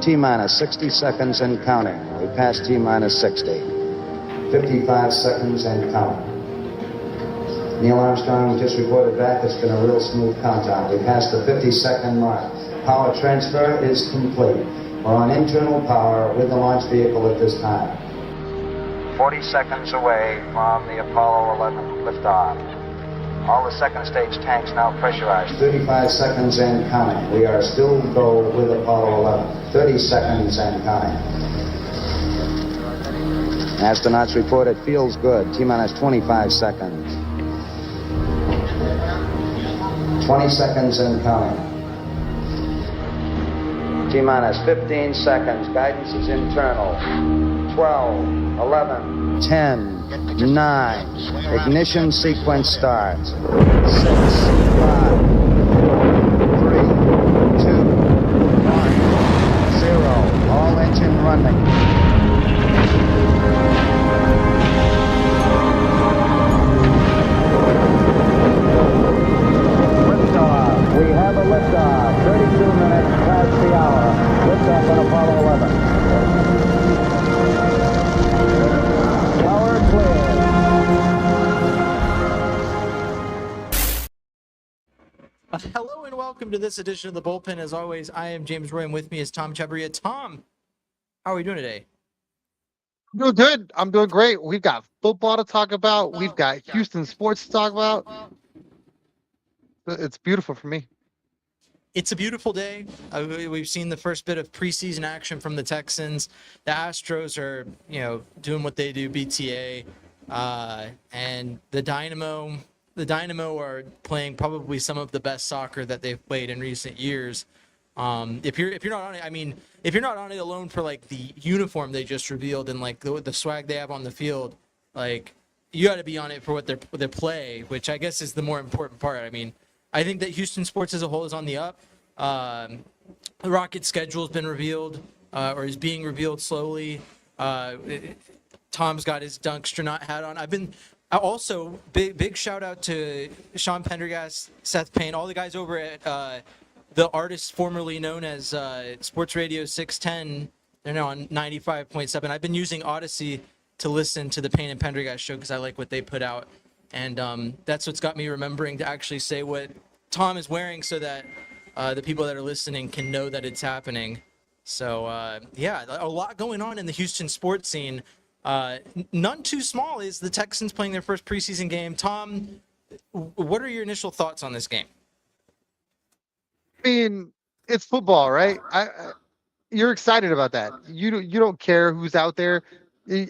T-minus 60 seconds and counting. We passed T-minus 60. 55 seconds and counting. Neil Armstrong just reported back. It's been a real smooth countdown. We passed the 50-second mark. Power transfer is complete. We're on internal power with the launch vehicle at this time. 40 seconds away from the Apollo 11 liftoff. All the second stage tanks now pressurized. 35 seconds and counting. We are still go with Apollo 11. 30 seconds and counting. Astronauts report it feels good. T-minus 25 seconds. 20 seconds and counting. T-minus 15 seconds. Guidance is internal. 12, 11, 10, 9. Ignition sequence starts. 6, 5, 3, 2, 1, 0. All engine running. We have a liftoff, 32 minutes past the hour. Liftoff on Apollo 11. Power clear. Hello and welcome to this edition of the Bullpen. As always, I am James Roy, and with me is Tom Chavarria. Tom, how are we doing today? I'm doing good. I'm doing great. We've got football to talk about. We've got Houston sports to talk about. It's beautiful for me. It's a beautiful day. We've seen the first bit of preseason action from the Texans. The Astros are, doing what they do, BTA, and the Dynamo are playing probably some of the best soccer that they've played in recent years. If you're not on it, if you're not on it alone for like the uniform they just revealed and like the swag they have on the field, like you got to be on it for what their play, which I guess is the more important part. I think that Houston sports as a whole is on the up. The Rockets' schedule has been revealed, or is being revealed slowly. Tom's got his Dunkstronaut hat on. I've been also big shout out to Sean Pendergast, Seth Payne, all the guys over at the artist formerly known as Sports Radio 610. They're now on 95.7. I've been using Odyssey to listen to the Payne and Pendergast show because I like what they put out. And that's what's got me remembering to actually say what Tom is wearing so that the people that are listening can know that it's happening. So, a lot going on in the Houston sports scene. None too small is the Texans playing their first preseason game. Tom, what are your initial thoughts on this game? It's football, right? You're excited about that. You don't care who's out there.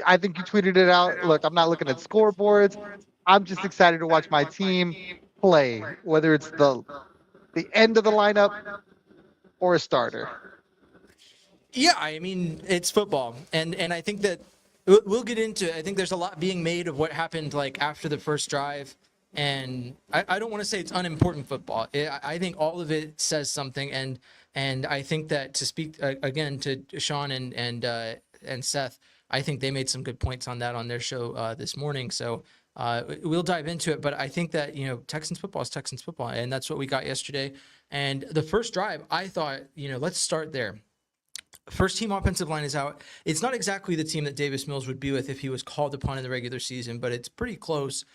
I think you tweeted it out. Look, I'm not looking at scoreboards. I'm just excited to watch my team play, whether it's the end of the lineup or a starter. Yeah, it's football. And I think that we'll get into, I think there's a lot being made of what happened like after the first drive. And I don't want to say it's unimportant football. I think all of it says something. And I think that to speak again to Sean and Seth, I think they made some good points on that on their show this morning. So we'll dive into it, but I think that, Texans football is Texans football, and that's what we got yesterday. And the first drive, I thought, let's start there. First team offensive line is out. It's not exactly the team that Davis Mills would be with if he was called upon in the regular season, but it's pretty close.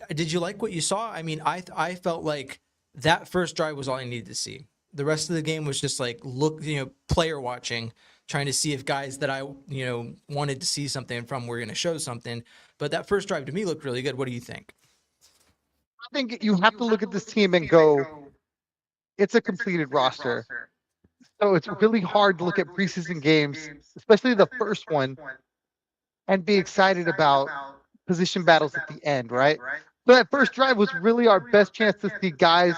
Did you like what you saw? I felt like that first drive was all I needed to see. The rest of the game was just like, player watching, trying to see if guys that I, wanted to see something from were going to show something. But that first drive to me looked really good. What do you think? I think you have to look at this team and go, it's a completed roster. So it's really hard to look at preseason games, especially the first one, and be excited about position battles at the end, right? So that first drive was really our best chance to see guys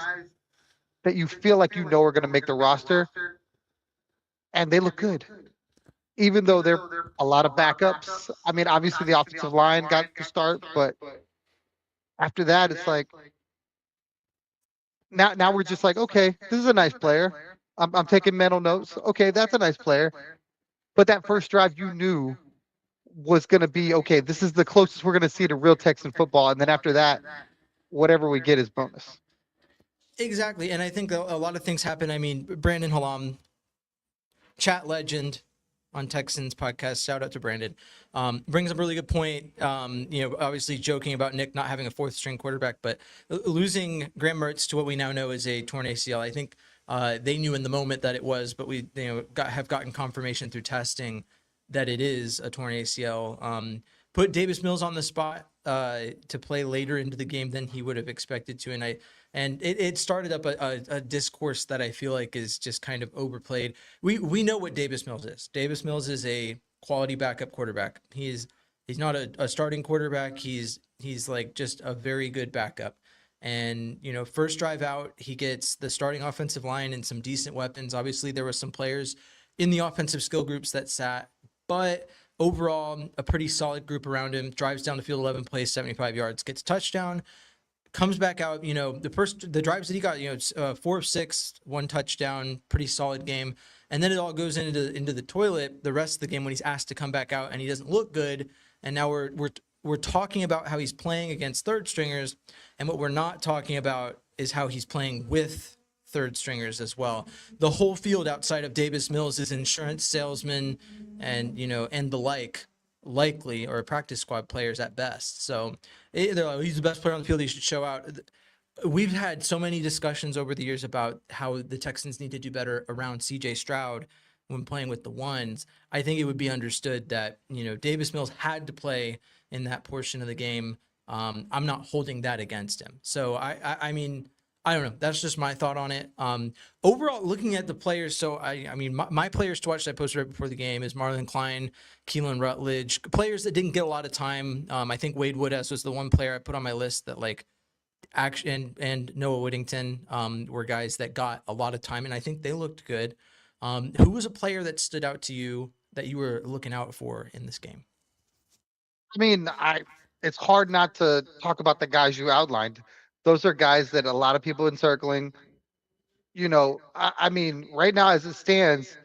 that you feel like are going to make the roster, and they look good. Even though there are a lot of backups. Obviously the offensive line got to start, but after that, it's like now we're just like, okay, this is a nice player. I'm taking mental notes. Okay, that's a nice player. But that first drive you knew was going to be, okay, this is the closest we're going to see to real Texan football. And then after that, whatever we get is bonus. Exactly. And I think a lot of things happen. Brandon Hallam chat legend on Texans podcast. Shout out to Brandon. Brings up a really good point. Obviously joking about Nick not having a fourth string quarterback, but losing Graham Mertz to what we now know is a torn ACL. I think they knew in the moment that it was, but we have gotten confirmation through testing that it is a torn ACL. Put Davis Mills on the spot to play later into the game than he would have expected to, and it started up a discourse that I feel like is just kind of overplayed. We know what Davis Mills is. Davis Mills is a quality backup quarterback. He's not a starting quarterback. He's like just a very good backup. And, first drive out, he gets the starting offensive line and some decent weapons. Obviously, there were some players in the offensive skill groups that sat, but overall, a pretty solid group around him. Drives down the field 11 plays, 75 yards, gets a touchdown, comes back out. The drives that he got, 4 of 6, 1 touchdown, pretty solid game. And then it all goes into the toilet the rest of the game when he's asked to come back out and he doesn't look good. And now we're talking about how he's playing against third stringers, and what we're not talking about is how he's playing with third stringers as well. The whole field outside of Davis Mills is insurance salesmen and the likely or practice squad players at best. So they're like, he's the best player on the field, he should show out. We've had so many discussions over the years about how the Texans need to do better around CJ Stroud when playing with the ones. I think it would be understood that, Davis Mills had to play in that portion of the game. I'm not holding that against him. So I mean, I don't know. That's just my thought on it. Overall, looking at the players, so my players to watch that I posted right before the game is Marlon Klein, Keelan Rutledge, players that didn't get a lot of time. I think Wade Woodhouse was the one player I put on my list that and Noah Whittington were guys that got a lot of time, and I think they looked good. Who was a player that stood out to you that you were looking out for in this game? I mean, it's hard not to talk about the guys you outlined. Those are guys that a lot of people encircling. I mean, right now as it stands,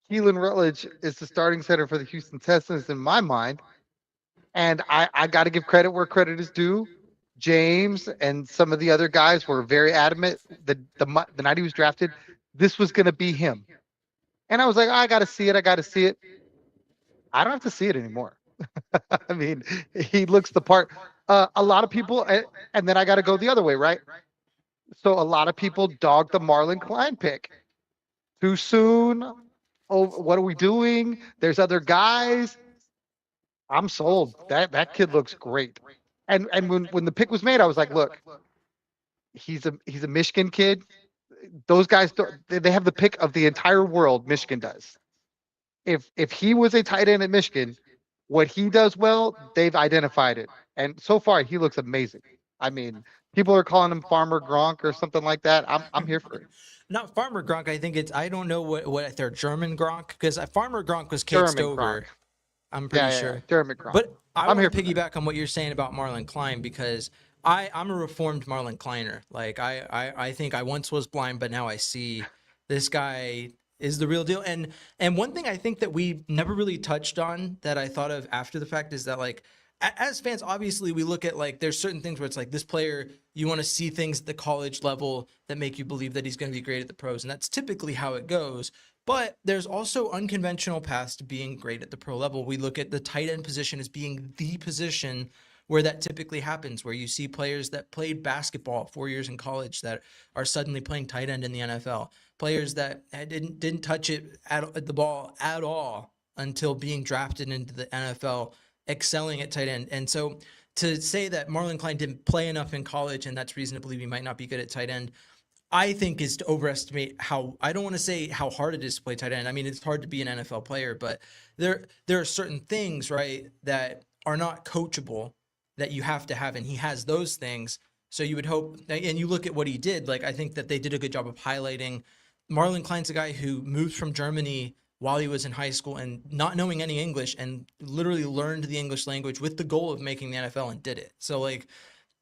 Keelan Rutledge is the starting center for the Houston Texans in my mind. And I got to give credit where credit is due. James and some of the other guys were very adamant the night he was drafted, this was going to be him. And I was like, I got to see it. I got to see it. I don't have to see it anymore. I mean, he looks the part. A lot of people, and then I got to go the other way, right? So a lot of people dog the Marlon Klein pick. Too soon. Oh, what are we doing? There's other guys. I'm sold. That kid looks great. And when the pick was made, I was like, look, he's a Michigan kid. Those guys, they have the pick of the entire world. Michigan does. If he was a tight end at Michigan, what he does well, they've identified it. And so far, he looks amazing. I mean, people are calling him Farmer Gronk or something like that. I'm here for it. Not Farmer Gronk. I think I don't know what they're German Gronk, because Farmer Gronk was Kate Stover. I'm pretty sure. Yeah, German Gronk. But I'm here to piggyback on what you're saying about Marlon Klein, because I'm a reformed Marlon Kleiner. Like I think I once was blind, but now I see. This guy is the real deal. And one thing I think that we never really touched on that I thought of after the fact is that, like, as fans, obviously we look at, like, there's certain things where it's like this player, you want to see things at the college level that make you believe that he's going to be great at the pros. And that's typically how it goes. But there's also unconventional paths to being great at the pro level. We look at the tight end position as being the position where that typically happens, where you see players that played basketball 4 years in college that are suddenly playing tight end in the NFL. Players that didn't touch it at the ball at all until being drafted into the NFL, excelling at tight end. And so to say that Marlon Klein didn't play enough in college and that's reason to believe he might not be good at tight end, I think is to overestimate how, I don't want to say how hard it is to play tight end. I mean, it's hard to be an NFL player, but there are certain things, right, that are not coachable that you have to have, and he has those things. So you would hope, and you look at what he did, like, I think that they did a good job of highlighting Marlon Klein's a guy who moved from Germany while he was in high school and not knowing any English, and literally learned the English language with the goal of making the NFL and did it. So, like,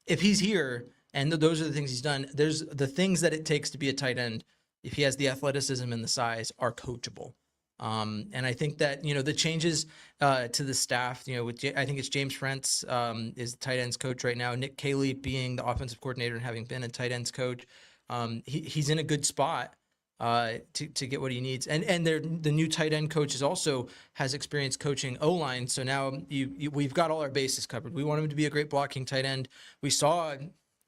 if he's here and those are the things he's done, there's the things that it takes to be a tight end. If he has the athleticism and the size, are coachable. And I think that, the changes to the staff, I think it's James Frentz is the tight ends coach right now. Nick Caley being the offensive coordinator and having been a tight ends coach, he's in a good spot. to get what he needs. And the new tight end coach is also has experience coaching O-line. So now we've got all our bases covered. We want him to be a great blocking tight end. We saw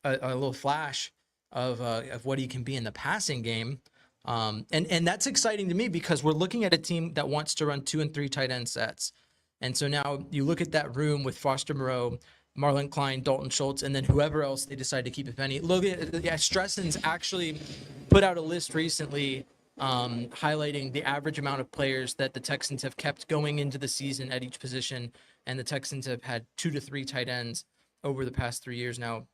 a little flash of what he can be in the passing game. And that's exciting to me because we're looking at a team that wants to run 2 and 3 tight end sets. And so now you look at that room with Foster Moreau, Marlon Klein, Dalton Schultz, and then whoever else they decide to keep, if any. Look at Stressen's actually put out a list recently highlighting the average amount of players that the Texans have kept going into the season at each position, and the Texans have had 2 to 3 tight ends over the past 3 years now.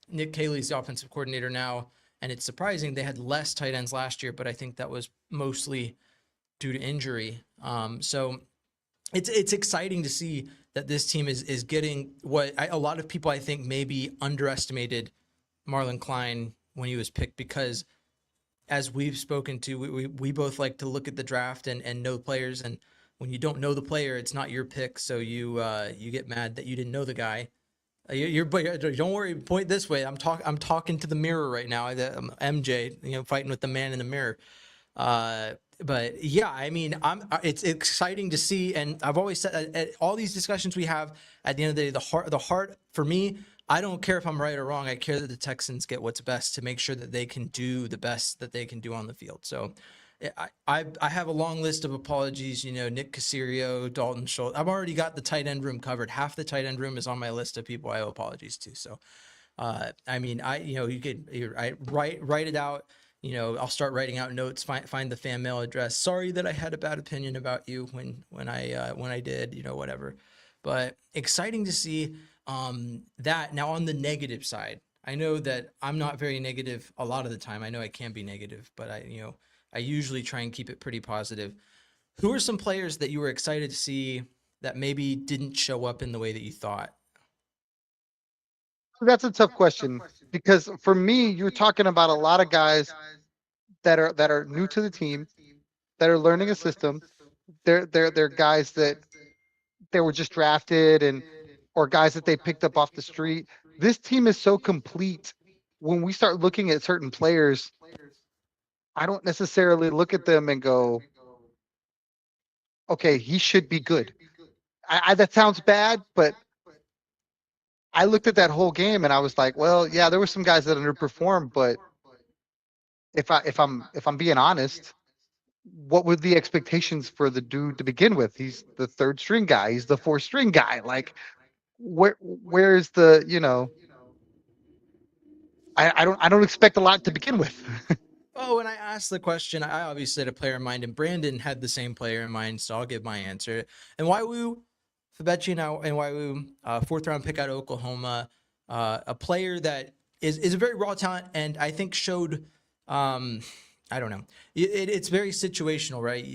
Nick Caley's the offensive coordinator now, and it's surprising they had less tight ends last year, but I think that was mostly due to injury. So it's exciting to see that this team is getting what a lot of people I think maybe underestimated Marlon Klein when he was picked, because as we've spoken to, we both like to look at the draft and know players, and when you don't know the player, it's not your pick, so you get mad that you didn't know the guy. Don't worry. Point this way. I'm talking to the mirror right now. MJ, fighting with the man in the mirror. But yeah, I mean, it's exciting to see, and I've always said at all these discussions we have, at the end of the day, the heart for me, I don't care if I'm right or wrong. I care that the Texans get what's best to make sure that they can do the best that they can do on the field. So I have a long list of apologies, Nick Caserio, Dalton Schultz. I've already got the tight end room covered. Half the tight end room is on my list of people I owe apologies to. So, I mean, you could write it out. I'll start writing out notes, find the fan mail address. Sorry that I had a bad opinion about you when I did, whatever. But exciting to see that. Now on the negative side, I know that I'm not very negative a lot of the time. I know I can be negative, but I usually try and keep it pretty positive. Who are some players that you were excited to see that maybe didn't show up in the way that you thought? That's a tough question because for me, you're talking about a lot of guys that are new to the team, that are learning a system. They're guys that they were just drafted or guys that they picked up off the street. This team is so complete. When we start looking at certain players, I don't necessarily look at them and go, okay, he should be good. That sounds bad, but I looked at that whole game and I was like, well, yeah, there were some guys that underperformed, but if I'm being honest, what were the expectations for the dude to begin with? He's the third string guy. He's the fourth string guy. Like, where's the I don't expect a lot to begin with. Oh, when I asked the question, I obviously had a player in mind, and Brandon had the same player in mind, so I'll give my answer. And Waiwu, Fabechi and Waiwu, 4th round pick out of Oklahoma, a player that is a very raw talent, and I think showed, I don't know, it's very situational, right?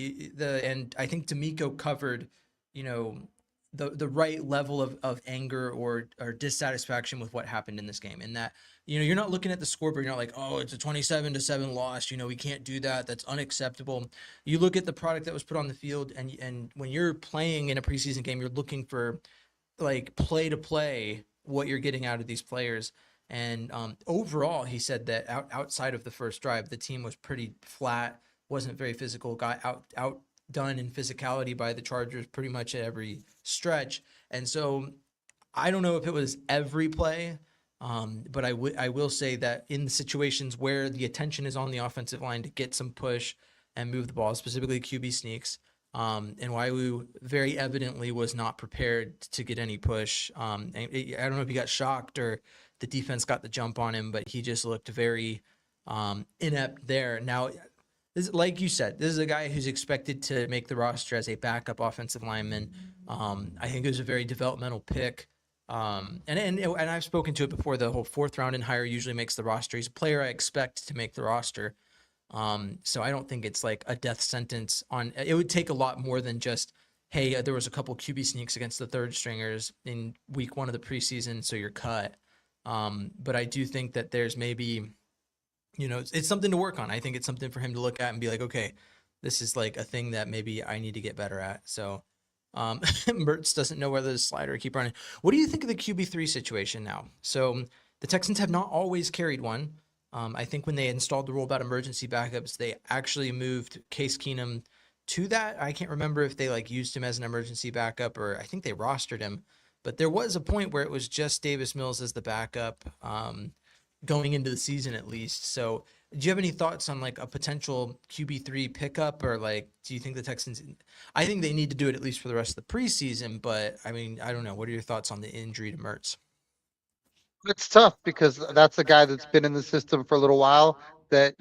And I think D'Amico covered, the right level of anger or dissatisfaction with what happened in this game, and that you're not looking at the scoreboard. You're not like, oh, it's a 27-7 loss. We can't do that. That's unacceptable. You look at the product that was put on the field, and when you're playing in a preseason game, you're looking for like play to play what you're getting out of these players. And overall, he said that outside of the first drive, the team was pretty flat, wasn't very physical, got outdone in physicality by the Chargers pretty much at every stretch. And so I don't know if it was every play, but I will say that in the situations where the attention is on the offensive line to get some push and move the ball, specifically QB sneaks, and Waiwu very evidently was not prepared to get any push. I don't know if he got shocked or the defense got the jump on him, but he just looked very inept there. Now, like you said, this is a guy who's expected to make the roster as a backup offensive lineman. I think it was a very developmental pick. And I've spoken to it before. The whole 4th round and higher usually makes the roster. He's a player I expect to make the roster. So I don't think it's like a death sentence on. It would take a lot more than just, hey, there was a couple QB sneaks against the third stringers in week 1 of the preseason, so you're cut. But I do think that there's maybe, it's something to work on. I think it's something for him to look at and be like, okay, this is like a thing that maybe I need to get better at. So. Mertz doesn't know whether to slide or keep running. What do you think of the QB3 situation now? So the Texans have not always carried one. I think when they installed the rule about emergency backups, they actually moved Case Keenum to that. I can't remember if they like used him as an emergency backup or I think they rostered him. But there was a point where it was just Davis Mills as the backup going into the season at least. So do you have any thoughts on like a potential QB3 pickup or like do you think the Texans I think they need to do it at least for the rest of the preseason, but I mean, I don't know. What are your thoughts on the injury to Mertz? It's tough because that's a guy that's been in the system for a little while that,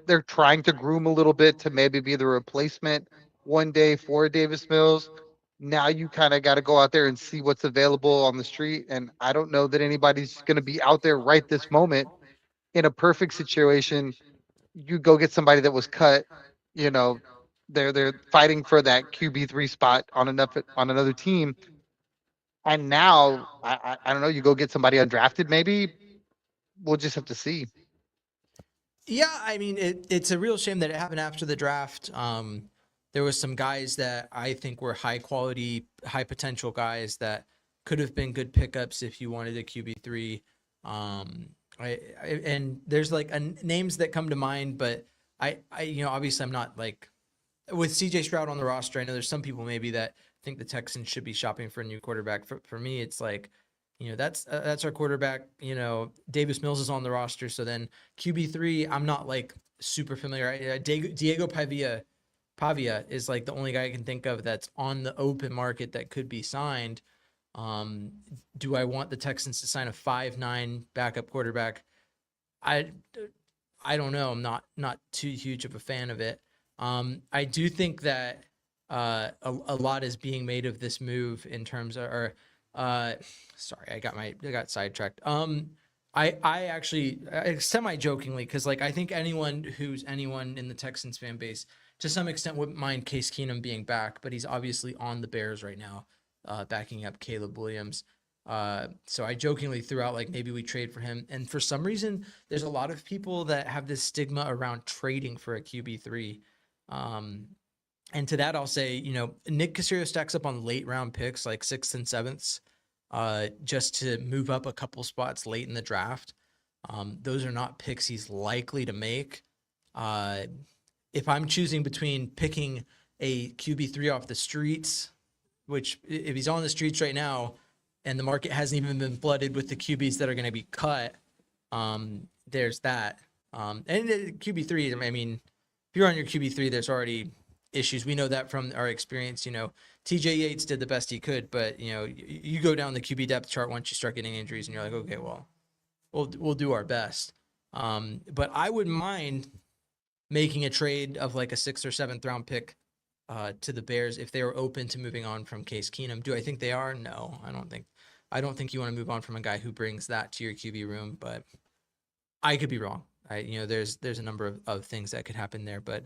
they're trying to groom a little bit to maybe be the replacement one day for Davis Mills. Now you kind of got to go out there and see what's available on the street. And I don't know that anybody's going to be out there right this moment. In a perfect situation, you go get somebody that was cut, you know, they're fighting for that QB3 spot on another team. And now I don't know, you go get somebody undrafted maybe. We'll just have to see. Yeah, I mean, it's a real shame that it happened after the draft. There was some guys that I think were high quality, high potential guys that could have been good pickups if you wanted a QB3. And there's like names that come to mind, but obviously I'm not like with CJ Stroud on the roster. I know there's some people maybe that think the Texans should be shopping for a new quarterback. For me, it's like, that's our quarterback. Davis Mills is on the roster. So then QB3, I'm not like super familiar. Diego Pavia is like the only guy I can think of that's on the open market that could be signed. Do I want the Texans to sign a 5'9" backup quarterback? I don't know. I'm not too huge of a fan of it. I do think that a lot is being made of this move in terms of, sorry, I got sidetracked. I actually semi-jokingly, because like I think anyone in the Texans fan base to some extent wouldn't mind Case Keenum being back, but he's obviously on the Bears right now, backing up Caleb Williams. So I jokingly threw out like maybe we trade for him, and for some reason there's a lot of people that have this stigma around trading for a QB3. And to that I'll say, Nick Caserio stacks up on late round picks like 6th and 7th, just to move up a couple spots late in the draft. Those are not picks he's likely to make. If I'm choosing between picking a QB3 off the streets, which if he's on the streets right now and the market hasn't even been flooded with the QBs that are going to be cut, there's that. And QB3, I mean, if you're on your QB3, there's already issues. We know that from our experience. TJ Yates did the best he could, but you go down the QB depth chart once you start getting injuries and you're like, okay, well, we'll do our best. But I wouldn't mind making a trade of like a 6th or 7th round pick to the Bears if they were open to moving on from Case Keenum. Do I think they are? No, I don't think you want to move on from a guy who brings that to your QB room, but I could be wrong. There's a number of things that could happen there, but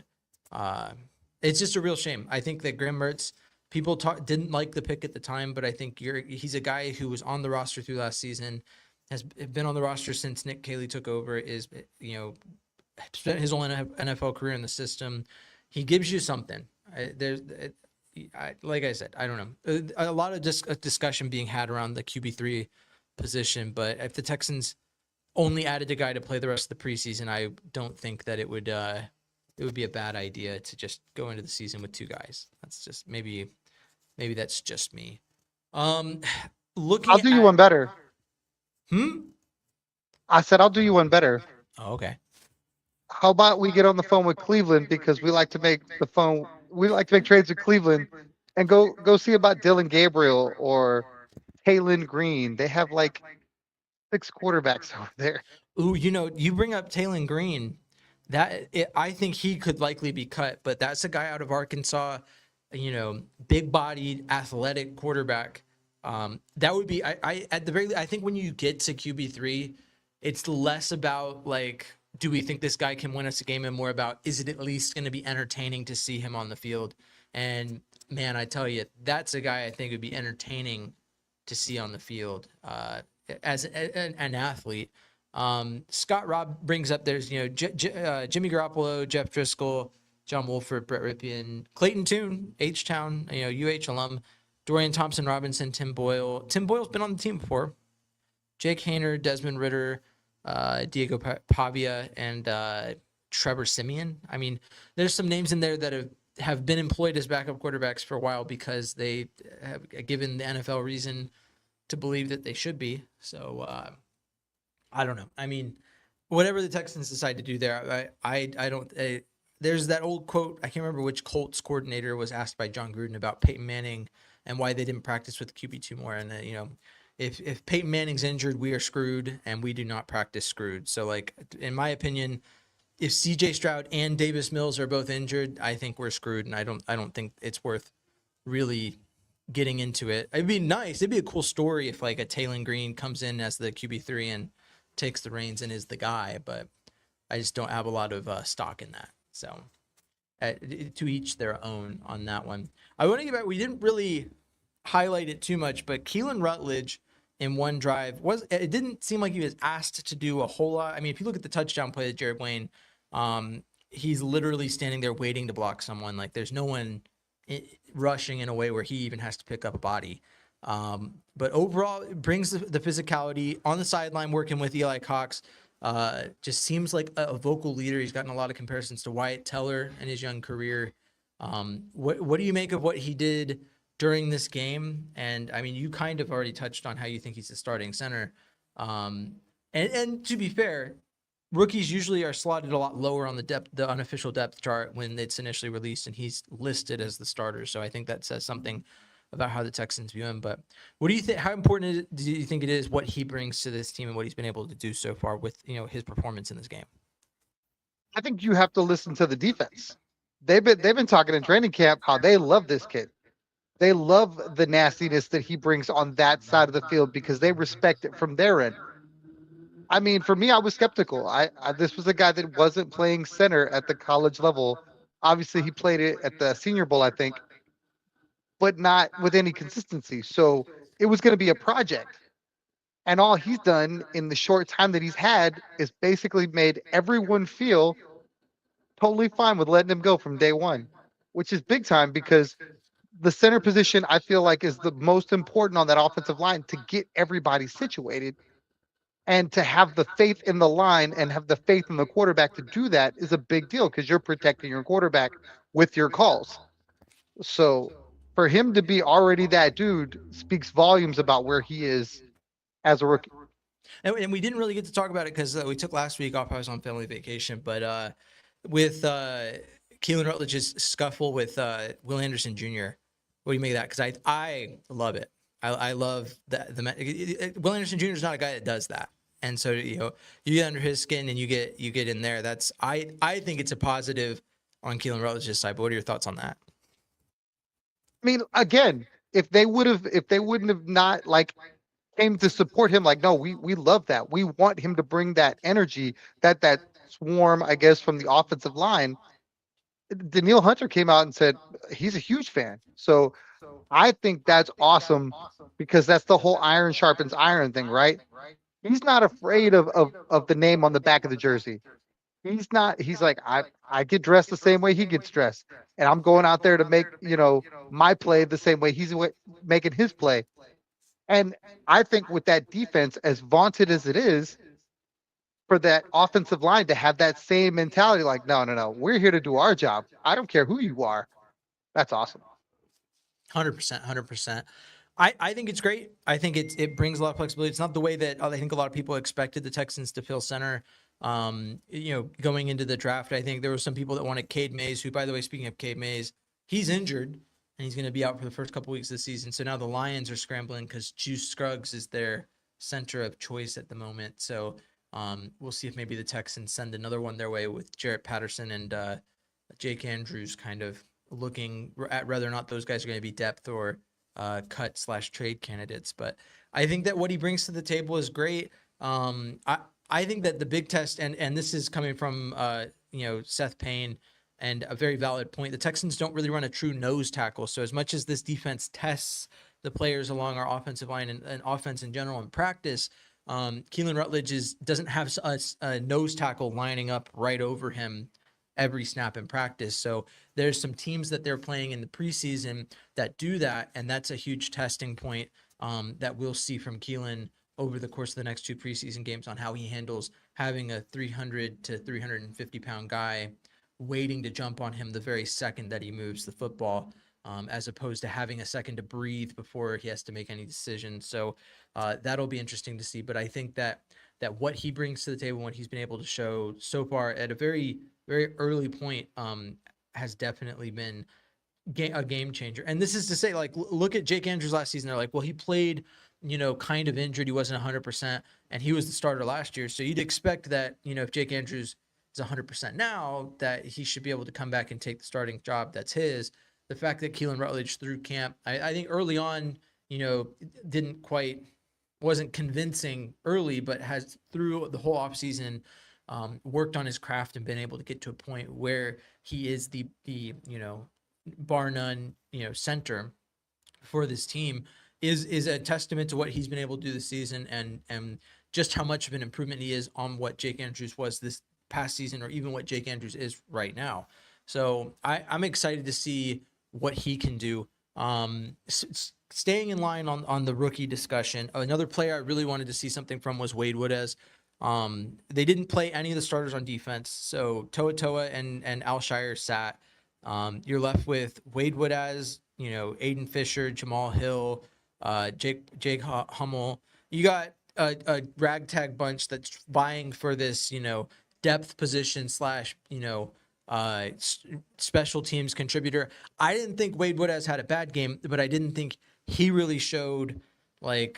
it's just a real shame. I think that Graham Mertz, people didn't like the pick at the time, but I think he's a guy who was on the roster through last season, has been on the roster since Nick Caley took over, spent his whole NFL career in the system. He gives you something. Like I said, I don't know. A lot of discussion being had around the QB3 position, but if the Texans only added a guy to play the rest of the preseason, I don't think that it would be a bad idea to just go into the season with 2 guys. That's just maybe that's just me. I'll do you one better. I said I'll do you one better. Oh, okay. How about we get on the phone with Cleveland, because we like to make trades with Cleveland, and go see about Dylan Gabriel or Taylon Green. They have like 6 quarterbacks over there. Ooh, you bring up Taylon Green. I think he could likely be cut, but that's a guy out of Arkansas, big-bodied, athletic quarterback. That would be at the very least, I think when you get to QB3, it's less about like, do we think this guy can win us a game, and more about, is it at least going to be entertaining to see him on the field? And man, I tell you, that's a guy I think would be entertaining to see on the field as an athlete. Scott Robb brings up there's Jimmy Garoppolo, Jeff Driscoll, John Wolford, Brett Ripien, Clayton Tune, H-Town, UH alum, Dorian Thompson-Robinson, Tim Boyle. Tim Boyle's been on the team before. Jake Haener, Desmond Ritter, Diego Pavia, and Trevor Simeon. I mean, there's some names in there that have been employed as backup quarterbacks for a while because they have given the NFL reason to believe that they should be. So I don't know. I mean, whatever the Texans decide to do there, I don't. There's that old quote. I can't remember which Colts coordinator was asked by John Gruden about Peyton Manning and why they didn't practice with QB2 more. And if Peyton Manning's injured, we are screwed, and we do not practice screwed. So, like, in my opinion, if CJ Stroud and Davis Mills are both injured, I think we're screwed, and I don't think it's worth really getting into it. It'd be nice. It'd be a cool story if like a Taylor Green comes in as the QB3 and takes the reins and is the guy, but I just don't have a lot of stock in that. So to each their own on that one. I want to get back. We didn't really highlight it too much, but Keelan Rutledge in one drive it didn't seem like he was asked to do a whole lot. I mean, if you look at the touchdown play that Jared Wayne, he's literally standing there waiting to block someone. Like there's no one rushing in a way where he even has to pick up a body. But overall, it brings the physicality on the sideline, working with Eli Cox. Just seems like a vocal leader. He's gotten a lot of comparisons to Wyatt Teller in his young career. What do you make of what he did during this game? And I mean, you kind of already touched on how you think he's the starting center. And to be fair, rookies usually are slotted a lot lower on the unofficial depth chart when it's initially released, and he's listed as the starter. So I think that says something about how the Texans view him. But what do you think? How important do you think it is what he brings to this team and what he's been able to do so far with his performance in this game? I think you have to listen to the defense. They've been talking in training camp how they love this kid. They love the nastiness that he brings on that side of the field because they respect it from their end. I mean, for me, I was skeptical. This was a guy that wasn't playing center at the college level. Obviously, he played it at the Senior Bowl, I think, but not with any consistency. So it was going to be a project. And all he's done in the short time that he's had is basically made everyone feel totally fine with letting him go from day one, which is big time because the center position, I feel like, is the most important on that offensive line to get everybody situated. And to have the faith in the line and have the faith in the quarterback to do that is a big deal because you're protecting your quarterback with your calls. So for him to be already that dude speaks volumes about where he is as a rookie. And we didn't really get to talk about it because we took last week off. I was on family vacation, but with Keelan Rutledge's scuffle with Will Anderson Jr., what do you make of that? Because I love it. I love the Will Anderson Jr. is not a guy that does that, and so you get under his skin and you get in there. That's I think it's a positive on Keelan Rutledge's side. But what are your thoughts on that? I mean, again, if they wouldn't have not like came to support him, like, no, we love that. We want him to bring that energy, that swarm, I guess, from the offensive line. Daniil Hunter came out and said he's a huge fan. So I think that's awesome because that's the whole iron sharpens iron thing, right? He's not afraid of the name on the back of the jersey. He's like, I get dressed the same way he gets dressed. And I'm going out there to make, my play the same way he's making his play. And I think with that defense, as vaunted as it is, for that offensive line to have that same mentality, like, no, we're here to do our job. I don't care who you are. That's awesome. 100%. I think it's great. I think it brings a lot of flexibility. It's not the way that I think a lot of people expected the Texans to fill center. Going into the draft, I think there were some people that wanted Cade Mays, who, by the way, speaking of Cade Mays, he's injured and he's going to be out for the first couple weeks of the season. So now the Lions are scrambling because Juice Scruggs is their center of choice at the moment. So we'll see if maybe the Texans send another one their way with Jarrett Patterson and Jake Andrews kind of looking at whether or not those guys are going to be depth or cut/trade candidates. But I think that what he brings to the table is great. I think that the big test, and this is coming from Seth Payne, and a very valid point, the Texans don't really run a true nose tackle. So as much as this defense tests the players along our offensive line and offense in general in practice, Keelan Rutledge doesn't have a nose tackle lining up right over him every snap in practice. So there's some teams that they're playing in the preseason that do that, and that's a huge testing point that we'll see from Keelan over the course of the next 2 preseason games on how he handles having a 300 to 350 pound guy waiting to jump on him the very second that he moves the football, as opposed to having a second to breathe before he has to make any decisions. So that'll be interesting to see. But I think that what he brings to the table, what he's been able to show so far at a very, very early point, has definitely been a game changer. And this is to say, like, look at Jake Andrews last season. They're like, well, he played, kind of injured. He wasn't 100%, and he was the starter last year. So you'd expect that, if Jake Andrews is 100% now, that he should be able to come back and take the starting job that's his. The fact that Keelan Rutledge through camp, I think early on, wasn't convincing early, but has through the whole offseason worked on his craft and been able to get to a point where he is the bar none, center for this team is a testament to what he's been able to do this season and just how much of an improvement he is on what Jake Andrews was this past season, or even what Jake Andrews is right now. So I'm excited to see what he can do. Staying in line on the rookie discussion, another player I really wanted to see something from was Wade Woodaz. They didn't play any of the starters on defense, so Toa and Alshire sat. You're left with Wade Woodaz, Aiden Fisher, Jamal Hill, Jake Hummel. You got a ragtag bunch that's vying for this, depth position / special teams contributor. I didn't think Wade Woodaz had a bad game, but I didn't think he really showed a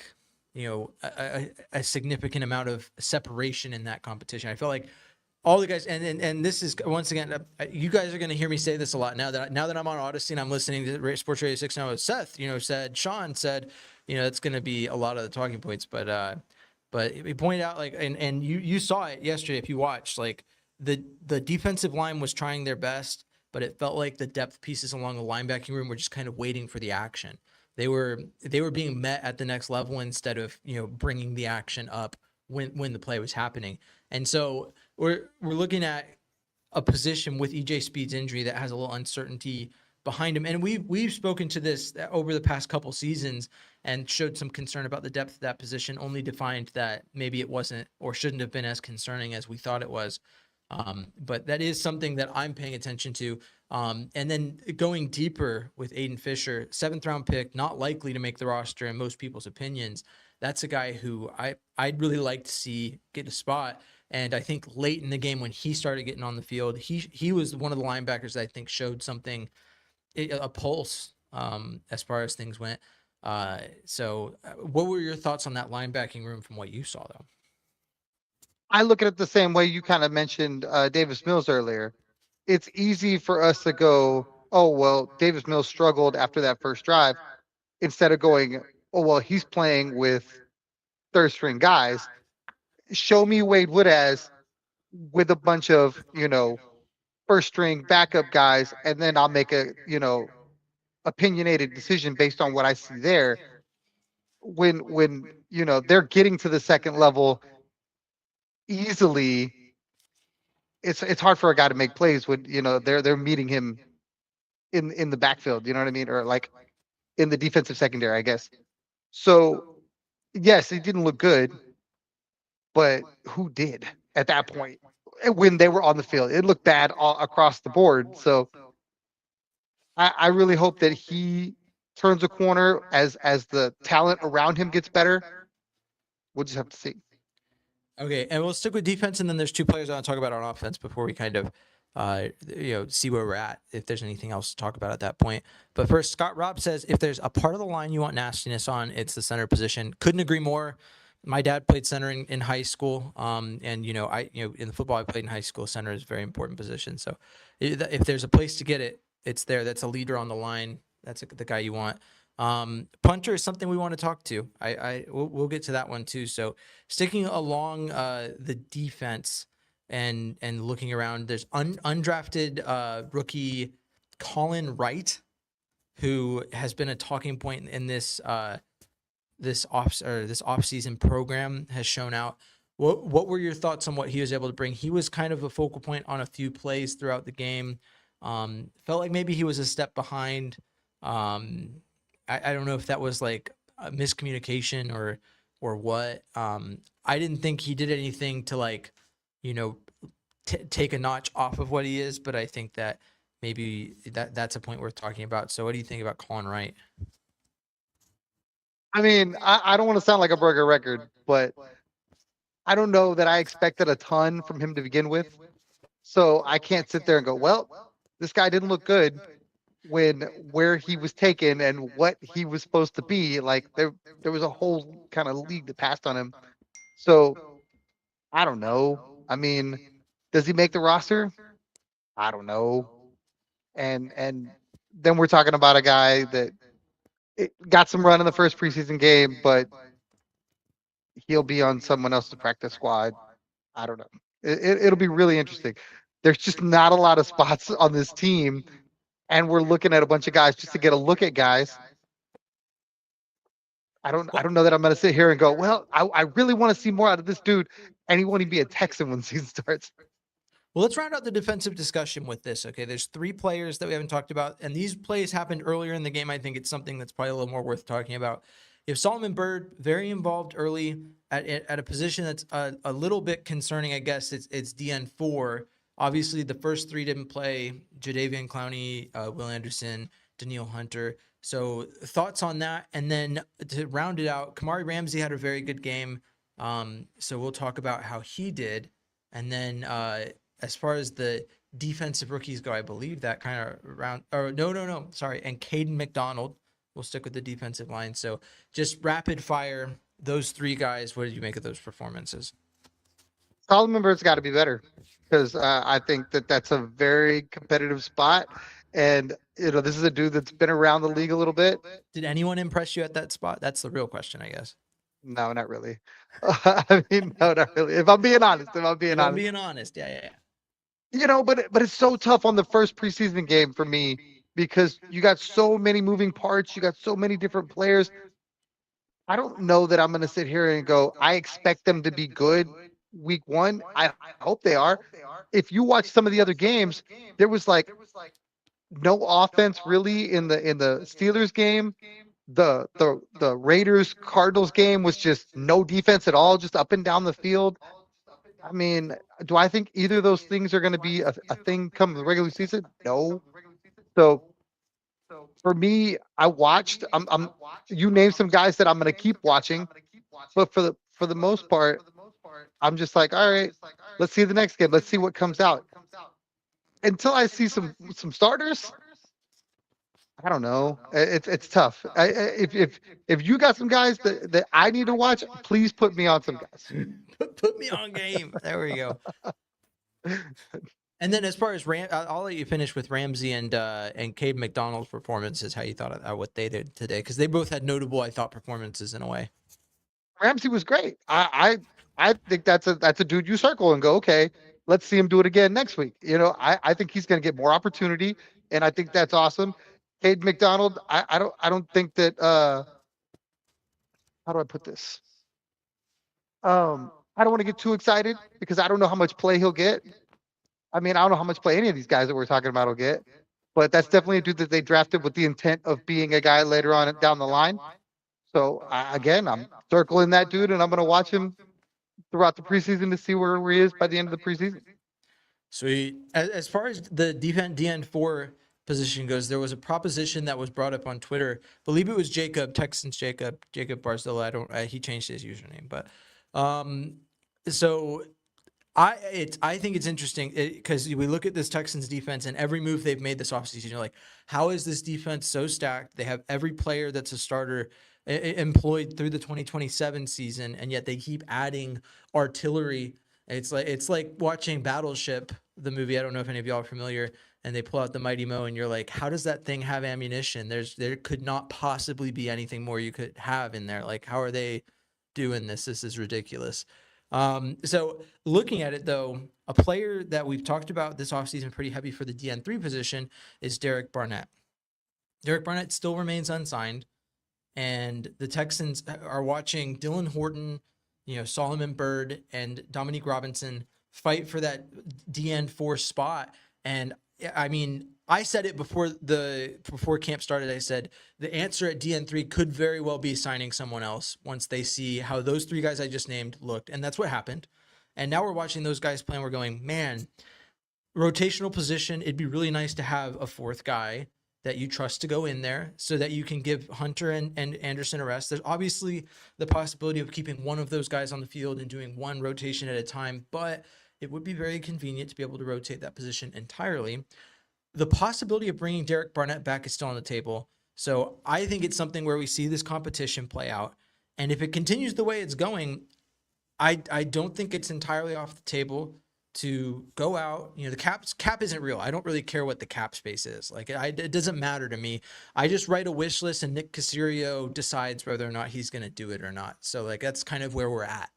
significant amount of separation in that competition. I felt like all the guys, and this is, once again, you guys are going to hear me say this a lot now that I'm on Odyssey and I'm listening to Sports Radio 6 now. Seth, Sean said, it's going to be a lot of the talking points, but he pointed out, and you saw it yesterday if you watched, the defensive line was trying their best, but it felt like the depth pieces along the linebacking room were just kind of waiting for the action. They were being met at the next level instead of bringing the action up when the play was happening. And so we're looking at a position with EJ Speed's injury that has a little uncertainty behind him. And we've spoken to this over the past couple seasons and showed some concern about the depth of that position, only to find that maybe it wasn't or shouldn't have been as concerning as we thought it was. But that is something that I'm paying attention to. And then going deeper with Aiden Fisher, 7th round pick, not likely to make the roster in most people's opinions. That's a guy who I'd really like to see get a spot. And I think late in the game when he started getting on the field, he was one of the linebackers that I think showed something, a pulse, as far as things went. So what were your thoughts on that linebacking room from what you saw, though? I look at it the same way you kind of mentioned Davis Mills earlier. It's easy for us to go, oh, well, Davis Mills struggled after that first drive, instead of going, oh, well, he's playing with third string guys. Show me Wade Woodaz with a bunch of, first string backup guys, and then I'll make a, opinionated decision based on what I see there. When they're getting to the second level easily, it's hard for a guy to make plays when they're meeting him in the backfield, you know what I mean, or like in the defensive secondary, I guess. So yes, it didn't look good, but who did at that point when they were on the field? It looked bad all across the board. So I really hope that he turns a corner as the talent around him gets better. We'll just have to see. Okay, and we'll stick with defense, and then there's 2 players I want to talk about on offense before we kind of, see where we're at, if there's anything else to talk about at that point. But first, Scott Robb says, if there's a part of the line you want nastiness on, it's the center position. Couldn't agree more. My dad played center in high school, and in the football I played in high school, center is a very important position. So if there's a place to get it, it's there. That's a leader on the line. That's the guy you want. Punter is something we want to talk to. We'll get to that one too. So sticking along the defense and looking around, there's undrafted rookie Colin Wright, who has been a talking point in this off-season program, has shown out. What were your thoughts on what he was able to bring? He was kind of a focal point on a few plays throughout the game. Felt like maybe he was a step behind. I don't know if that was like a miscommunication or or what. I didn't think he did anything to like, take a notch off of what he is, but I think that maybe that's a point worth talking about. So what do you think about Colin Wright? I mean, I don't want to sound like a burger record, but I don't know that I expected a ton from him to begin with. So I can't sit there and go, well, this guy didn't look good when where he was taken and what he was supposed to be. Like there was a whole kind of league that passed on him. So I don't know. I mean, does he make the roster? I don't know. And then we're talking about a guy that got some run in the first preseason game, but he'll be on someone else's practice squad. I don't know. It'll be really interesting. There's just not a lot of spots on this team, and we're looking at a bunch of guys just to get a look at guys. I don't know that I'm gonna sit here and go, well, I really want to see more out of this dude, and he won't even be a Texan when season starts. Well, let's round out the defensive discussion with this. Okay, there's 3 players that we haven't talked about, and these plays happened earlier in the game. I think it's something that's probably a little more worth talking about. You have Solomon Byrd, very involved early at a position that's a little bit concerning, I guess. It's DN4. Obviously, the first 3 didn't play: Jadeveon Clowney, Will Anderson, Daniil Hunter. So thoughts on that? And then to round it out, Kamari Ramsey had a very good game. So we'll talk about how he did. And then as far as the defensive rookies go, I believe that kind of round, or no, sorry. And Caden McDonald, we'll stick with the defensive line. So just rapid fire, those 3 guys, what did you make of those performances? Solomon Bird's got to be better because I think that's a very competitive spot. And, this is a dude that's been around the league a little bit. Did anyone impress you at that spot? That's the real question, I guess. No, not really. I mean, no, not really. If I'm being honest, Yeah. But it's so tough on the first preseason game for me because you got so many moving parts. You got so many different players. I don't know that I'm going to sit here and go, I expect them to be good week 1. I hope they are. If you watch some of the other games, there was like no offense really in the Steelers game. The Raiders Cardinals game was just no defense at all, just up and down the field. I mean, do I think either of those things are going to be a thing come the regular season? No. So for me, I watched. You name some guys that I'm going to keep watching, but for the most part, I'm just like, all right, let's see the next game. Let's see what comes out. Until I see some starters, I don't know. It's tough. If you got some guys that I need to watch, please put me on some guys. Put me on game. There we go. And then as far as I'll let you finish with Ramsey and Cade McDonald's performances, how you thought of what they did today, because they both had notable, I thought, performances in a way. Ramsey was great. I think that's a dude you circle and go, okay, let's see him do it again next week. I think he's going to get more opportunity, and I think that's awesome. Cade McDonald, I don't think that how do I put this? I don't want to get too excited because I don't know how much play he'll get. I mean, I don't know how much play any of these guys that we're talking about will get, but that's definitely a dude that they drafted with the intent of being a guy later on down the line. So again, I'm circling that dude, and I'm going to watch him throughout the preseason to see where he is by the end of the preseason. Sweet. As far as the DN4 position goes, there was a proposition that was brought up on Twitter. I believe it was Texans Jacob Barzilla. He changed his username, but so I think it's interesting because we look at this Texans defense and every move they've made this offseason, you're like, how is this defense so stacked? They have every player that's a starter employed through the 2027 season, and yet they keep adding artillery. It's like watching Battleship, the movie. I don't know if any of y'all are familiar, and they pull out the Mighty Mo, and you're like, how does that thing have ammunition? There could not possibly be anything more you could have in there. Like, how are they doing this? This is ridiculous. So looking at it, though, a player that we've talked about this offseason pretty heavy for the DN3 position is Derek Barnett. Derek Barnett still remains unsigned, and the Texans are watching Dylan Horton, Solomon Byrd, and Dominique Robinson fight for that DN4 spot. And I mean, I said it before camp started. I said the answer at DN3 could very well be signing someone else once they see how those three guys I just named looked, and that's what happened. And now we're watching those guys play, and we're going, man, rotational position. It'd be really nice to have a fourth guy that you trust to go in there so that you can give Hunter and Anderson a rest. There's obviously the possibility of keeping one of those guys on the field and doing one rotation at a time, but it would be very convenient to be able to rotate that position entirely. The possibility of bringing Derek Barnett back is still on the table. So I think it's something where we see this competition play out. And if it continues the way it's going, I don't think it's entirely off the table to go out. You know, the cap isn't real. I don't really care what the cap space is. Like, it doesn't matter to me. I just write a wish list and Nick Caserio decides whether or not he's going to do it or not. So like, that's kind of where we're at.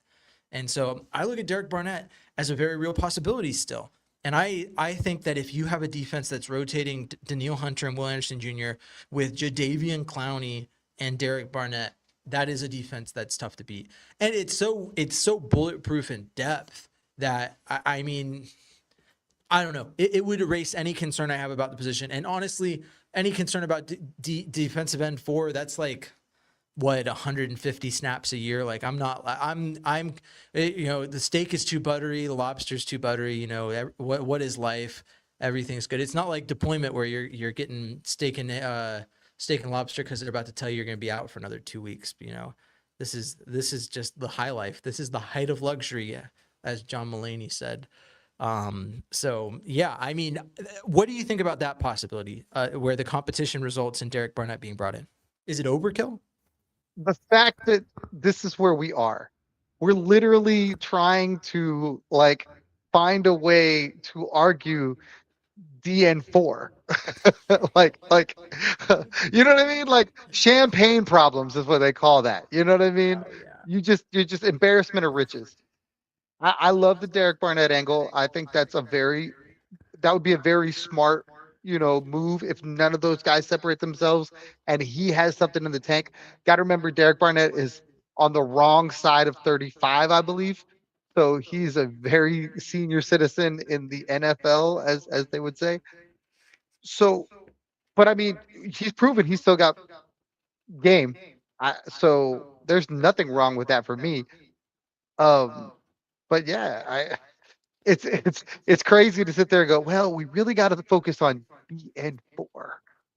And so I look at Derek Barnett as a very real possibility still. And I think that if you have a defense that's rotating Danielle Hunter and Will Anderson Jr. with Jadeveon Clowney and Derek Barnett, that is a defense that's tough to beat. And it's so bulletproof in depth that I mean, I don't know. It would erase any concern I have about the position. And honestly, any concern about defensive end four, that's like, what, 150 snaps a year. Like I'm you know, the steak is too buttery, the lobster's too buttery, you know, what is life? Everything's good. It's not like deployment where you're getting steak and lobster because they're about to tell you you're going to be out for another 2 weeks. You know, this is just the high life. This is the height of luxury, as John Mulaney said. So yeah, I mean, what do you think about that possibility, where the competition results in Derek Barnett being brought in? Is it overkill? The fact that this is where we are, we're literally trying to like find a way to argue DN4. like you know what I mean? Like champagne problems is what they call that. You know what I mean? Oh, yeah. You're just embarrassment of riches. I love the Derek Barnett angle. I think that would be a very smart, you know, move if none of those guys separate themselves and he has something in the tank. Got to remember, Derek Barnett is on the wrong side of 35, I believe. So he's a very senior citizen in the NFL, as they would say. So, but I mean, he's proven he's still got game. So there's nothing wrong with that for me. Um, but yeah, it's crazy to sit there and go, well, we really got to focus on BN4,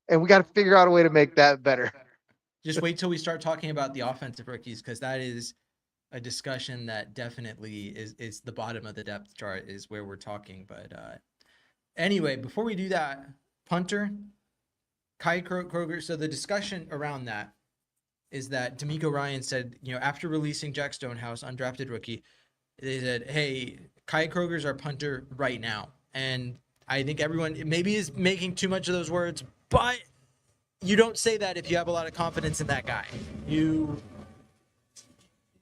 and we got to figure out a way to make that better. Just wait till we start talking about the offensive rookies, because that is a discussion that definitely is the bottom of the depth chart, is where we're talking. But anyway, before we do that, punter, Kai Kroger. So the discussion around that is that D'Amico Ryan said, you know, after releasing Jack Stonehouse, undrafted rookie, they said, hey, Kai Kroger's our punter right now. And I think everyone maybe is making too much of those words, but you don't say that if you have a lot of confidence in that guy.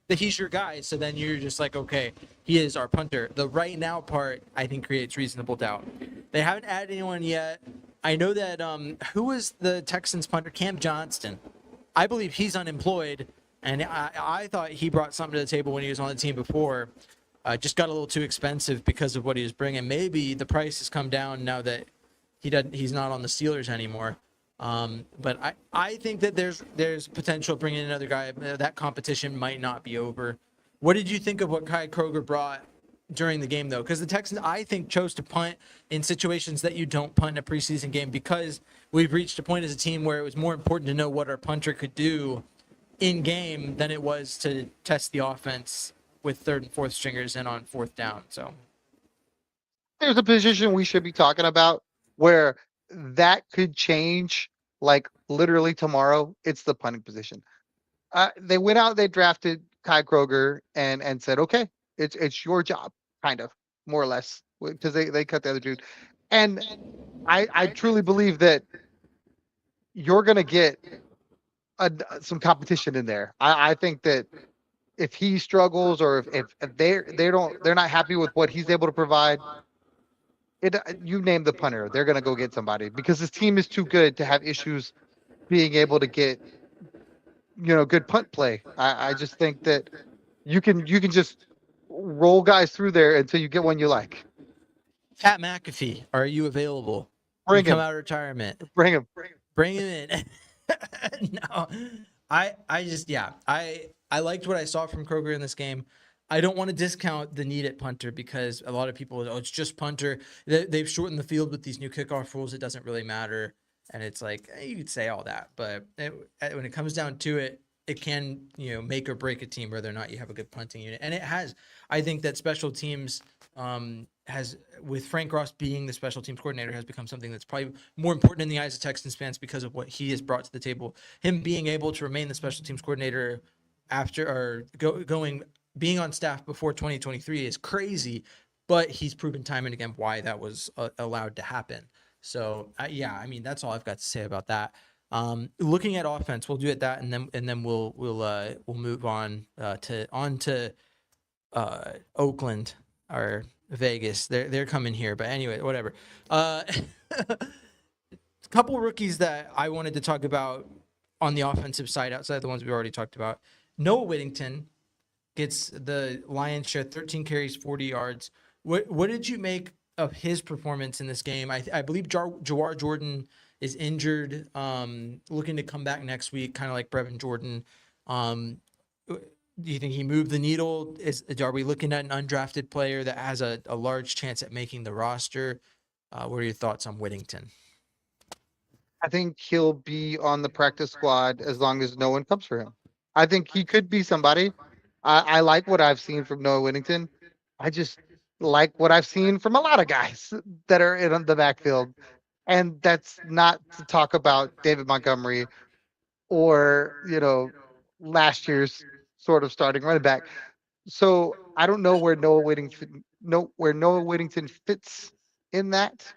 He's your guy, so then you're just like, okay, he is our punter. The right now part, I think, creates reasonable doubt. They haven't added anyone yet. I know that who was the Texans punter? Cam Johnston. I believe he's unemployed, and I thought he brought something to the table when he was on the team before. Just got a little too expensive because of what he was bringing. Maybe the price has come down now that he's not on the Steelers anymore. But I think that there's potential bringing another guy. That competition might not be over. What did you think of what Kai Kroger brought during the game, though? Because the Texans, I think, chose to punt in situations that you don't punt in a preseason game, because we've reached a point as a team where it was more important to know what our punter could do in game than it was to test the offense with third and fourth stringers and on fourth down. So There's a position we should be talking about where that could change, like literally tomorrow. It's the punting position. They went out, they drafted Kai Kroger and said, okay, it's your job, kind of, more or less, because they cut the other dude. And I truly believe that you're gonna get some competition in there. I think that if he struggles, or if they're not happy with what he's able to provide, you name the punter, they're gonna go get somebody, because this team is too good to have issues being able to get, you know, good punt play. I just think that you can just roll guys through there until you get one you like. Pat McAfee, are you available? Bring come him. out of retirement. Bring him. Bring him in. No, I just, yeah, I liked what I saw from Kroger in this game. I don't want to discount the need at punter because a lot of people, oh, it's just punter. They've shortened the field with these new kickoff rules. It doesn't really matter. And it's like, you could say all that, but when it comes down to it, it can, make or break a team whether or not you have a good punting unit. And it has. I think that special teams has, with Frank Ross being the special teams coordinator, has become something that's probably more important in the eyes of Texans fans because of what he has brought to the table. Him being able to remain the special teams coordinator after or being on staff before 2023 is crazy, but he's proven time and again why that was allowed to happen. So yeah, I mean, that's all I've got to say about that. Looking at offense, we'll do it that, and then we'll move on to Oakland or Vegas. They're coming here, but anyway, whatever. A couple rookies that I wanted to talk about on the offensive side, outside the ones we already talked about. Noah Whittington gets the lion's share, 13 carries, 40 yards. What did you make of his performance in this game? I believe Jawar Jordan is injured, looking to come back next week, kind of like Brevin Jordan. Do you think he moved the needle? Are we looking at an undrafted player that has a large chance at making the roster? What are your thoughts on Whittington? I think he'll be on the practice squad as long as no one comes for him. I think he could be somebody. I like what I've seen from Noah Whittington. I just like what I've seen from a lot of guys that are in the backfield. And that's not to talk about David Montgomery or, last year's sort of starting running back. So I don't know where Noah Whittington fits in that.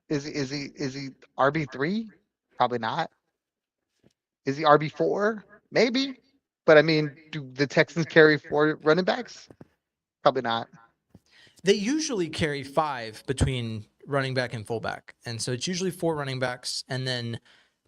Is he RB3? Probably not. Is he RB4? Maybe. But I mean, do the Texans carry 4 running backs? Probably not. They usually carry 5 between running back and fullback. And so it's usually 4 running backs. And then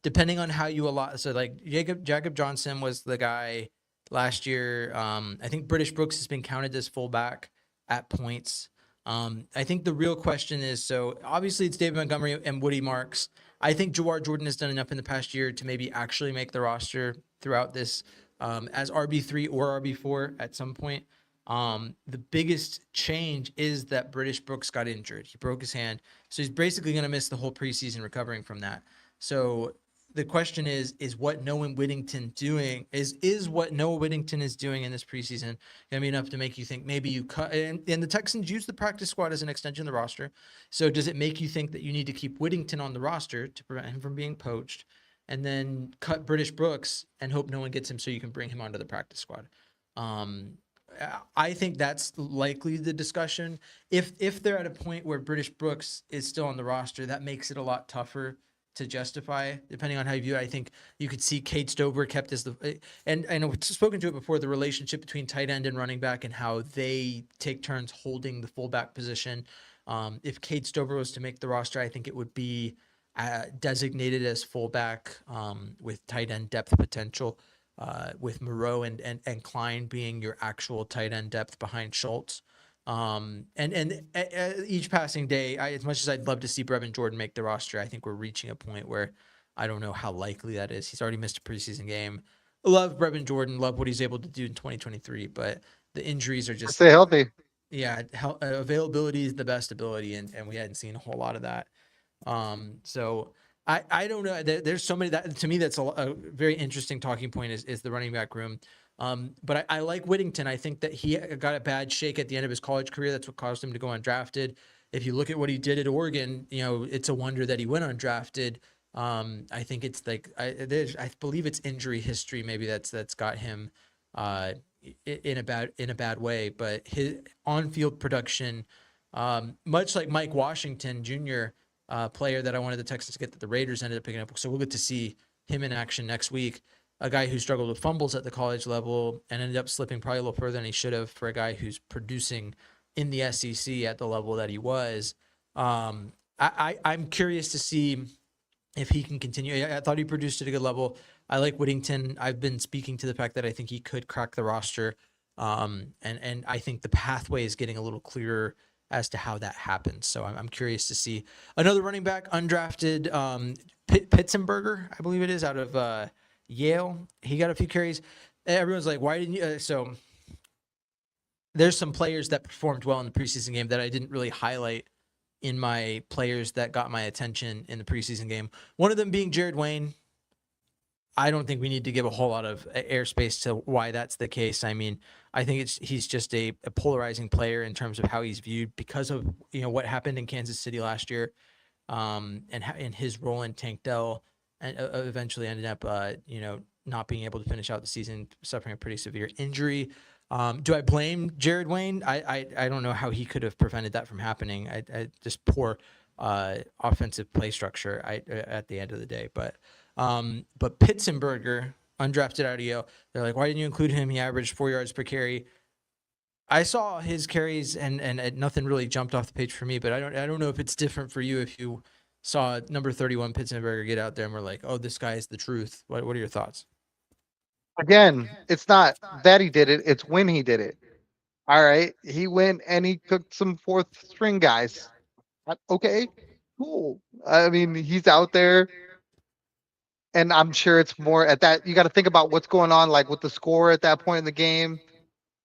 depending on how you allot, so like Jacob Johnson was the guy last year. I think British Brooks has been counted as fullback at points. I think the real question is, so obviously it's David Montgomery and Woody Marks. I think Jawar Jordan has done enough in the past year to maybe actually make the roster throughout this as RB3 or RB4 at some point. The biggest change is that British Brooks got injured. He broke his hand. So he's basically going to miss the whole preseason recovering from that. So the question is what Noah Whittington doing is what Noah Whittington is doing in this preseason going to be enough to make you think maybe you cut, and the Texans use the practice squad as an extension of the roster. So does it make you think that you need to keep Whittington on the roster to prevent him from being poached and then cut British Brooks and hope no one gets him so you can bring him onto the practice squad? I think that's likely the discussion. If they're at a point where British Brooks is still on the roster, that makes it a lot tougher to justify, depending on how you view it. I think you could see Cade Stover kept as and I know we've spoken to it before, the relationship between tight end and running back and how they take turns holding the fullback position. If Cade Stover was to make the roster, I think it would be designated as fullback with tight end depth potential, with Moreau and Klein being your actual tight end depth behind Schultz. And each passing day, as much as I'd love to see Brevin Jordan make the roster, I think we're reaching a point where I don't know how likely that is. He's already missed a preseason game. Love Brevin Jordan, love what he's able to do in 2023, but the injuries are just Stay healthy. Yeah, availability is the best ability, and we hadn't seen a whole lot of that. So I don't know. There's so many that to me that's a very interesting talking point is the running back room. But I like Whittington. I think that he got a bad shake at the end of his college career. That's what caused him to go undrafted. If you look at what he did at Oregon, it's a wonder that he went undrafted. I think it's like I believe it's injury history maybe that's got him in a bad way. But his on-field production, much like Mike Washington Jr., player that I wanted the Texans to get that the Raiders ended up picking up. So we'll get to see him in action next week. A guy who struggled with fumbles at the college level and ended up slipping probably a little further than he should have for a guy who's producing in the SEC at the level that he was. I'm curious to see if he can continue. I thought he produced at a good level. I like Whittington. I've been speaking to the fact that I think he could crack the roster. And I think the pathway is getting a little clearer as to how that happens. So I'm curious to see another running back, undrafted, Pitzenberger, I believe it is, out of Yale. He got a few carries. Everyone's like, why didn't you? So there's some players that performed well in the preseason game that I didn't really highlight in my players that got my attention in the preseason game. One of them being Jared Wayne. I don't think we need to give a whole lot of airspace to why that's the case. I mean, I think he's just a polarizing player in terms of how he's viewed because of what happened in Kansas City last year, and his role in Tank Dell, and eventually ended up not being able to finish out the season, suffering a pretty severe injury. Do I blame Jared Wayne? I don't know how he could have prevented that from happening. I just poor offensive play structure at the end of the day, but Pitzenberger, undrafted out of Yale, they're like, why didn't you include him? He averaged 4 yards per carry. I saw his carries and nothing really jumped off the page for me, but I don't know if it's different for you if you saw number 31 Pitzenberger get out there and we're like, oh, this guy is the truth. What are your thoughts? Again, it's not that he did it, it's when he did it. All right. He went and he cooked some fourth string guys. Okay, cool. I mean, he's out there, and I'm sure it's more at that. You got to think about what's going on, like with the score at that point in the game.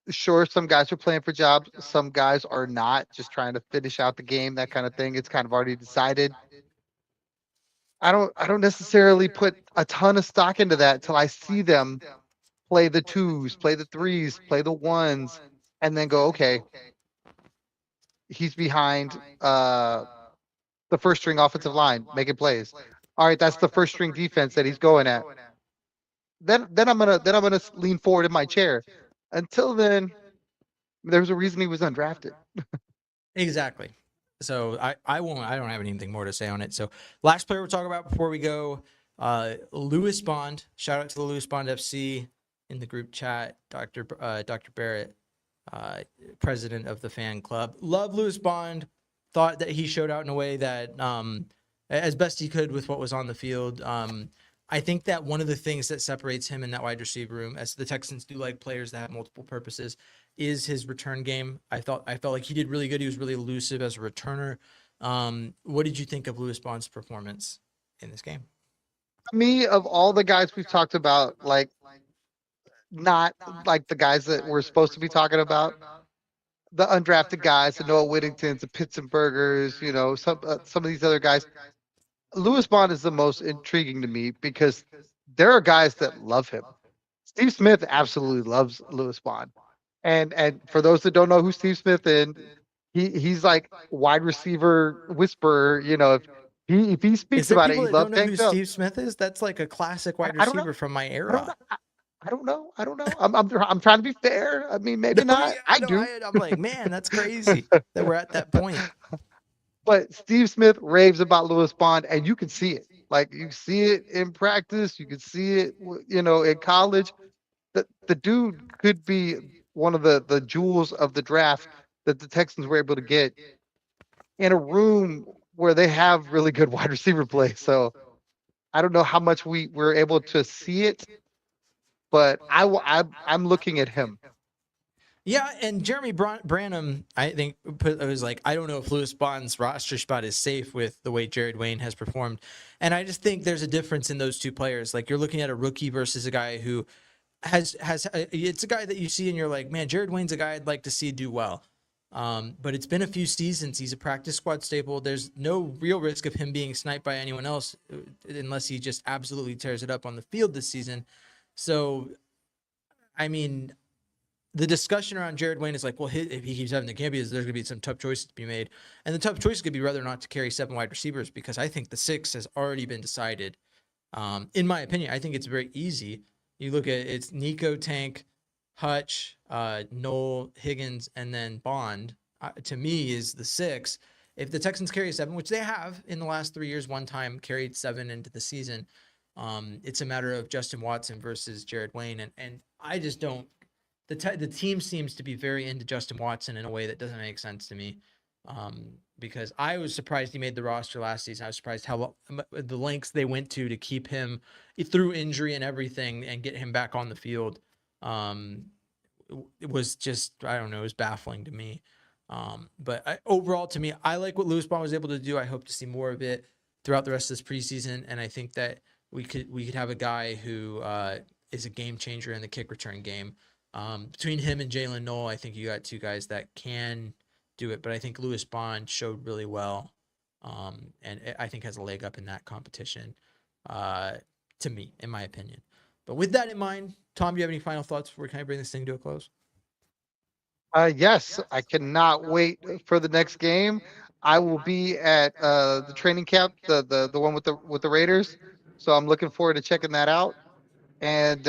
Sure, some guys are playing for jobs, some guys are not, just trying to finish out the game, that kind of thing. It's kind of already decided. I don't necessarily put a ton of stock into that till I see them play the twos, play the threes, play the ones, and then go, okay, he's behind the first string offensive line making plays. All right, that's the first string defense that he's going at. Then I'm gonna lean forward in my chair. Until then, there's a reason he was undrafted. Exactly. So I don't have anything more to say on it. So last player we'll talk about before we go, Lewis Bond. Shout out to the Lewis Bond FC in the group chat. Dr. Barrett, president of the fan club. Love Lewis Bond. Thought that he showed out in a way that as best he could with what was on the field. I think that one of the things that separates him in that wide receiver room, as the Texans do like players that have multiple purposes, is his return game. I felt like he did really good. He was really elusive as a returner. What did you think of Lewis Bond's performance in this game? Me, of all the guys we've talked about, like not like the guys that we're supposed to be talking about, the undrafted guys, the Noah Whittingtons, the Pitzenbergers, some of these other guys. Lewis Bond is the most intriguing to me because there are guys that love him. Steve Smith absolutely loves Lewis Bond. And for those that don't know who Steve Smith is, he's like wide receiver whisperer. If he Is speaks there about it, people he that don't loves know who Tank Dell. Steve Smith is? That's like a classic wide I don't know. receiver from my I don't era. know. I don't know. I'm trying to be fair. I mean, maybe not. Yeah, I no, do. I'm like, man, that's crazy that we're at that point. But Steve Smith raves about Lewis Bond, and you can see it. Like you see it in practice, you can see it, in college. The dude could be one of the jewels of the draft that the Texans were able to get in a room where they have really good wide receiver play. So I don't know how much we were able to see it, but I'm looking at him. Yeah, and Jeremy Branham, I think, was like, I don't know if Lewis Bond's roster spot is safe with the way Jared Wayne has performed. And I just think there's a difference in those two players. Like, you're looking at a rookie versus a guy who has it's a guy that you see and you're like, man, Jared Wayne's a guy I'd like to see do well. But it's been a few seasons. He's a practice squad staple. There's no real risk of him being sniped by anyone else unless he just absolutely tears it up on the field this season. So, I mean, the discussion around Jared Wayne is like, well, if he keeps having the campies, there's going to be some tough choices to be made. And the tough choice could be whether or not to carry 7 wide receivers, because I think the 6 has already been decided. In my opinion, I think it's very easy. You look at it's Nico, Tank, Hutch, Noel, Higgins, and then Bond. To me, is the 6. If the Texans carry 7, which they have in the last 3 years, one time carried 7 into the season, it's a matter of Justin Watson versus Jared Wayne. And I just don't. The team seems to be very into Justin Watson in a way that doesn't make sense to me, because I was surprised he made the roster last season. I was surprised how the lengths they went to keep him through injury and everything and get him back on the field. It was just, I don't know, it was baffling to me. But overall, to me, I like what Lewis Bond was able to do. I hope to see more of it throughout the rest of this preseason, and I think that we could have a guy who is a game changer in the kick return game. Between him and Jalen Noel, I think you got two guys that can do it. But I think Lewis Bond showed really well, and I think has a leg up in that competition. To me, in my opinion. But with that in mind, Tom, do you have any final thoughts before we kind of bring this thing to a close? Yes, I cannot wait for the next game. I will be at the training camp, the one with the Raiders. So I'm looking forward to checking that out. And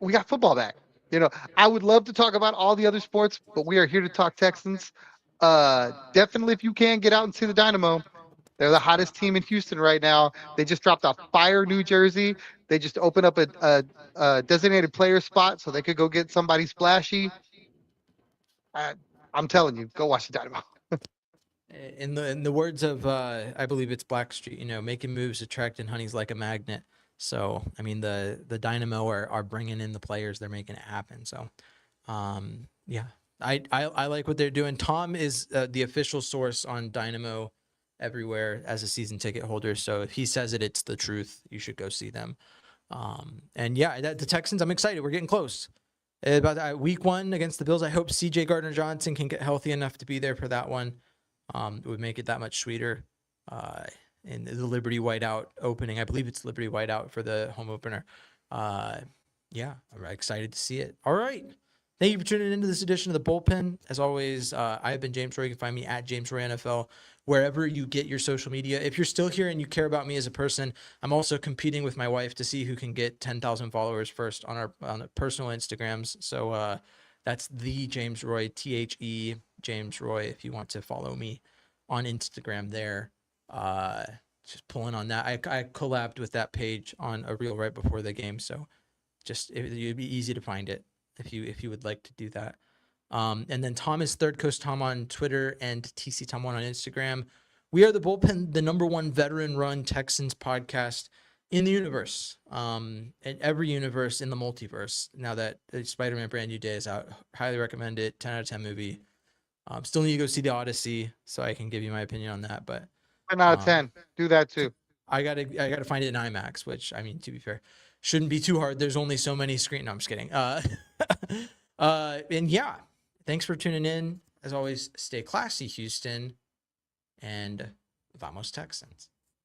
we got football back. You know, I would love to talk about all the other sports, but we are here to talk Texans. Definitely, if you can get out and see the Dynamo, they're the hottest team in Houston right now. They just dropped a fire New Jersey. They just opened up a designated player spot so they could go get somebody splashy. I'm telling you, go watch the Dynamo. In the words of I believe it's Blackstreet, making moves, attracting honeys like a magnet. So I mean the Dynamo are bringing in the players, they're making it happen. So yeah, I like what they're doing. Tom is the official source on Dynamo everywhere as a season ticket holder. So if he says it, it's the truth. You should go see them. And yeah, the Texans, I'm excited. We're getting close. About week 1 against the Bills. I hope CJ Gardner-Johnson can get healthy enough to be there for that one. It would make it that much sweeter. In the Liberty Whiteout opening, I believe it's Liberty Whiteout for the home opener. Yeah, I'm excited to see it. All right. Thank you for tuning into this edition of the Bullpen. As always, I have been James Roy. You can find me at James Roy NFL, wherever you get your social media. If you're still here and you care about me as a person, I'm also competing with my wife to see who can get 10,000 followers first on our personal Instagrams. So that's the James Roy, THE James Roy. If you want to follow me on Instagram there, just pulling on that. I collabed with that page on a reel right before the game, so it'd be easy to find it if you would like to do that. And then Tom is Third Coast Tom on Twitter and TC Tom1 on Instagram. We are the Bullpen, the #1 veteran-run Texans podcast in the universe, and every universe in the multiverse. Now that Spider-Man Brand New Day is out, highly recommend it. 10 out of 10 movie. Still need to go see the Odyssey so I can give you my opinion on that. But 10 out of 10. Do that too. I gotta find it in IMAX, which I mean, to be fair, shouldn't be too hard. There's only so many screen. No, I'm just kidding. And yeah, thanks for tuning in. As always, stay classy, Houston, and vamos Texans.